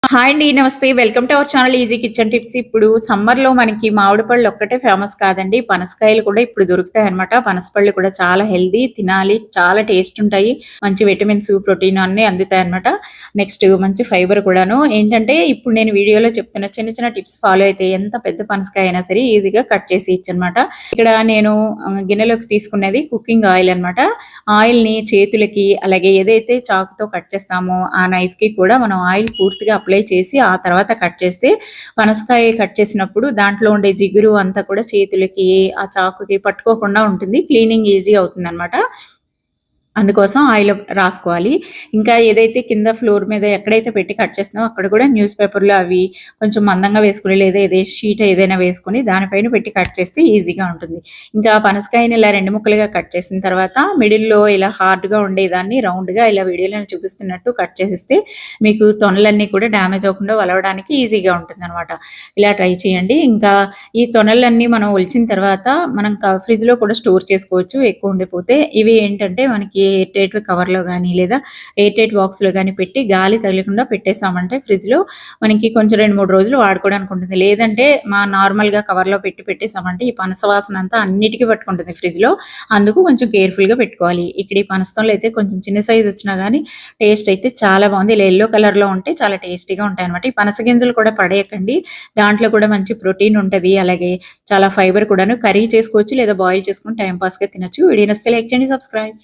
Hi అండి. నమస్తే. Welcome to our channel easy kitchen tips. ఇప్పుడు సమ్మర్‌లో మనకి మామిడి పళ్ళు ఒక్కటే ఫేమస్ కాదండి. పనసకాయలు కూడా ఇప్పుడు దొరుకుతాయన్నమాట. పనసపళ్ళు కూడా చాలా హెల్తీ, తినాలి. చాలా టేస్ట్ ఉంటాయి. మంచి విటమిన్స్, ప్రోటీన్ అన్నీ అందుతాయన్నమాట. నెక్స్ట్ మంచి ఫైబర్ కూడాను. ఏంటంటే ఇప్పుడు నేను వీడియోలో చెప్తున్న చిన్న చిన్న టిప్స్ ఫాలో అయితే ఎంత పెద్ద పనసకాయ అయినా సరే ఈజీగా కట్ చేసి ఇచ్చనమాట. ఇక్కడ నేను గిన్నెలోకి తీసుకున్నది కుకింగ్ ఆయిల్ అన్నమాట. ఆయిల్‌ని చేతులకి అలాగే ఏదైతే చాకుతో కట్ చేస్తామో ఆ నైఫ్‌కి కూడా మనం ఆయిల్ పూర్తిగా అప్లై చేసి ఆ తర్వాత కట్ చేస్తే పనసకాయ కట్ చేసినప్పుడు దాంట్లో ఉండే జిగురు అంతా కూడా చేతులకి ఆ చాకుకి పట్టుకోకుండా ఉంటుంది. క్లీనింగ్ ఈజీ అవుతుందన్నమాట. అందుకోసం ఆయిల్ రాసుకోవాలి. ఇంకా ఏదైతే కింద ఫ్లోర్ మీద ఎక్కడైతే పెట్టి కట్ చేస్తున్నామో అక్కడ కూడా న్యూస్ పేపర్‌లో అవి కొంచెం మందంగా వేసుకొని లేదా షీట్ ఏదైనా వేసుకొని దానిపైన పెట్టి కట్ చేస్తే ఈజీగా ఉంటుంది. ఇంకా పనసకాయని ఇలా 2 ముక్కలుగా కట్ చేసిన తర్వాత మిడిల్‌లో ఇలా హార్డ్‌గా ఉండేదాన్ని రౌండ్‌గా ఇలా వీడియోలో చూపిస్తున్నట్టు కట్ చేసేస్తే మీకు తొనలన్నీ కూడా డ్యామేజ్ అవ్వకుండా వలవడానికి ఈజీగా ఉంటుందనమాట. ఇలా ట్రై చేయండి. ఇంకా ఈ తొనలన్నీ మనం ఒలిచిన తర్వాత మనం ఫ్రిడ్జ్‌లో కూడా స్టోర్ చేసుకోవచ్చు ఎక్కువ ఉండిపోతే. ఇవి ఏంటంటే మనకి ఎయిర్ టైట్ కవర్‌లో గానీ, లేదా ఎయిర్ టైట్ బాక్స్‌లో గానీ పెట్టి గాలి తగలకుండా పెట్టేసామంటే ఫ్రిడ్జ్‌లో మనకి కొంచెం 2, 3 రోజులు వాడుకోవడానికి ఉంటుంది. లేదంటే నార్మల్‌గా కవర్‌లో పెట్టేసామంటే ఈ పనస వాసన అంతా అన్నిటికి పట్టుకుంటుంది ఫ్రిడ్జ్‌లో. అందుకు కొంచెం కేర్‌ఫుల్‌గా పెట్టుకోవాలి. ఇక్కడ ఈ పనసతొనలు అయితే కొంచెం చిన్న సైజ్ వచ్చినా గానీ టేస్ట్ అయితే చాలా బాగుంది. ఇలా యెల్లో కలర్‌లో ఉంటే చాలా టేస్టీగా ఉంటాయన్నమాట. ఈ పనస గింజలు కూడా పడేయకండి. దాంట్లో కూడా మంచి ప్రోటీన్ ఉంటది. అలాగే చాలా ఫైబర్ కూడాను. కర్రీ చేసుకోవచ్చు లేదా బాయిల్ చేసుకొని టైమ్ పాస్‌గా తినొచ్చు. వీడియో నచ్చితే లైక్ చేయండి, సబ్స్క్రైబ్.